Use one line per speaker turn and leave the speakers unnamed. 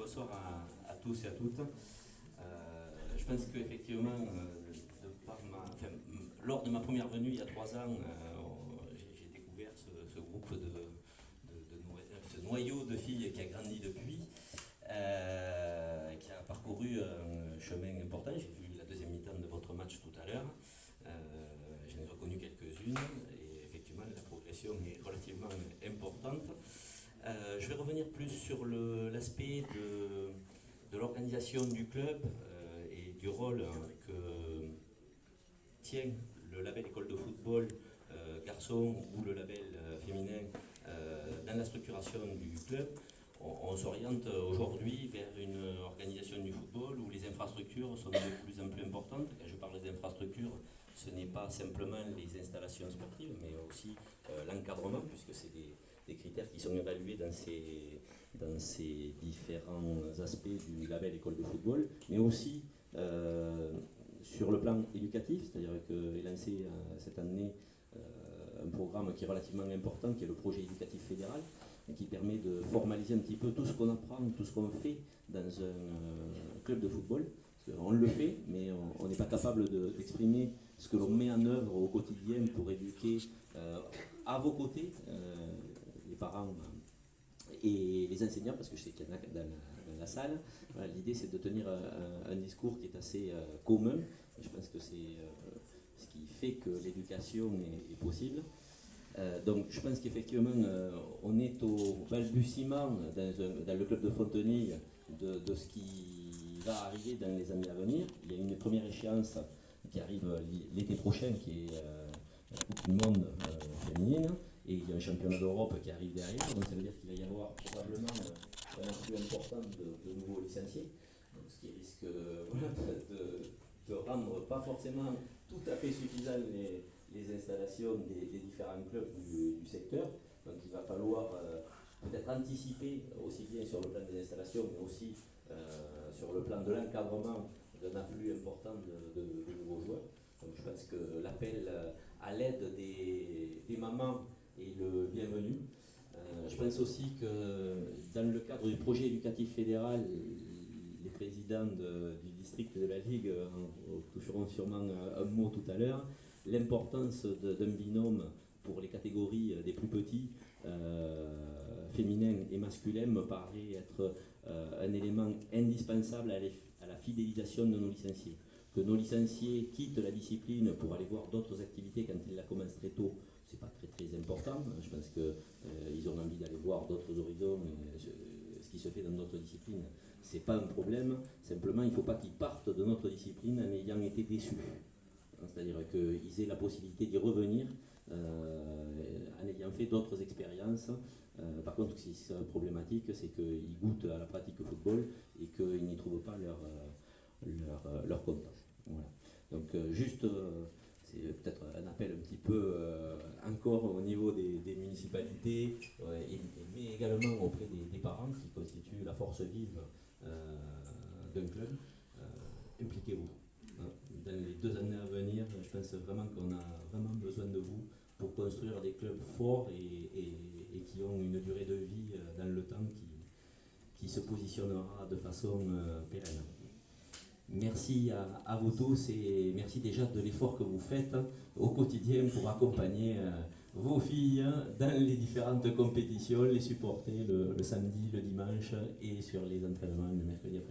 bonsoir à tous et à toutes. Je pense qu'effectivement, lors de ma première venue il y a 3 ans, j'ai découvert ce groupe ce noyau de filles qui a grandi depuis, qui a parcouru un chemin important. J'ai vu la deuxième mi-temps de votre match tout à l'heure. J'en ai reconnu quelques-unes et effectivement la progression est relativement importante. Je vais revenir plus sur l'aspect de l'organisation du club et du rôle que tient le label école de football garçon ou le label féminin dans la structuration du club. On s'oriente aujourd'hui vers une organisation du football où les infrastructures sont de plus en plus importantes. Quand je parle d'infrastructures, ce n'est pas simplement les installations sportives, mais aussi l'encadrement, puisque c'est des critères qui sont évalués dans ces différents aspects du label école de football, mais aussi sur le plan éducatif, c'est-à-dire qu'est lancé cette année un programme qui est relativement important, qui est le projet éducatif fédéral, qui permet de formaliser un petit peu tout ce qu'on apprend, tout ce qu'on fait dans un club de football. On le fait, mais on n'est pas capable d'exprimer ce que l'on met en œuvre au quotidien pour éduquer à vos côtés les parents et les enseignants, parce que je sais qu'il y en a dans la salle. Voilà, l'idée, c'est de tenir un discours qui est assez commun. Et je pense que c'est ce qui fait que l'éducation est possible. Donc je pense qu'effectivement on est au balbutiement dans le club de Fontenay de ce qui va arriver dans les années à venir. Il y a une première échéance qui arrive l'été prochain, qui est la Coupe du Monde féminine, et il y a un championnat d'Europe qui arrive derrière, donc ça veut dire qu'il va y avoir probablement un afflux important de nouveaux licenciés, donc ce qui risque de rendre pas forcément tout à fait suffisant les installations des différents clubs du secteur. Donc il va falloir peut-être anticiper aussi bien sur le plan des installations, mais aussi sur le plan de l'encadrement d'un afflux important de nouveaux joueurs. Donc je pense que l'appel à l'aide des mamans est le bienvenu. Je pense aussi que dans le cadre du projet éducatif fédéral, les présidents du district de la Ligue toucheront sûrement un mot tout à l'heure. L'importance d'un binôme pour les catégories des plus petits, féminins et masculins, me paraît être un élément indispensable à la fidélisation de nos licenciés. Que nos licenciés quittent la discipline pour aller voir d'autres activités quand ils la commencent très tôt, c'est pas très important. Je pense qu'ils ont envie d'aller voir d'autres horizons, ce qui se fait dans d'autres disciplines, c'est pas un problème. Simplement, il ne faut pas qu'ils partent de notre discipline en ayant été déçus. C'est-à-dire qu'ils aient la possibilité d'y revenir en ayant fait d'autres expériences. Par contre, ce qui est problématique, c'est qu'ils goûtent à la pratique football et qu'ils n'y trouvent pas leur compte. Voilà. Donc juste, c'est peut-être un appel un petit peu encore au niveau des municipalités, mais également auprès des parents qui constituent la force vive d'un club. Impliquez-vous. Dans les 2 années à venir, je pense vraiment qu'on a vraiment besoin de vous pour construire des clubs forts et qui ont une durée de vie dans le temps qui se positionnera de façon pérenne. Merci à vous tous et merci déjà de l'effort que vous faites au quotidien pour accompagner vos filles dans les différentes compétitions, les supporter le samedi, le dimanche et sur les entraînements le mercredi après.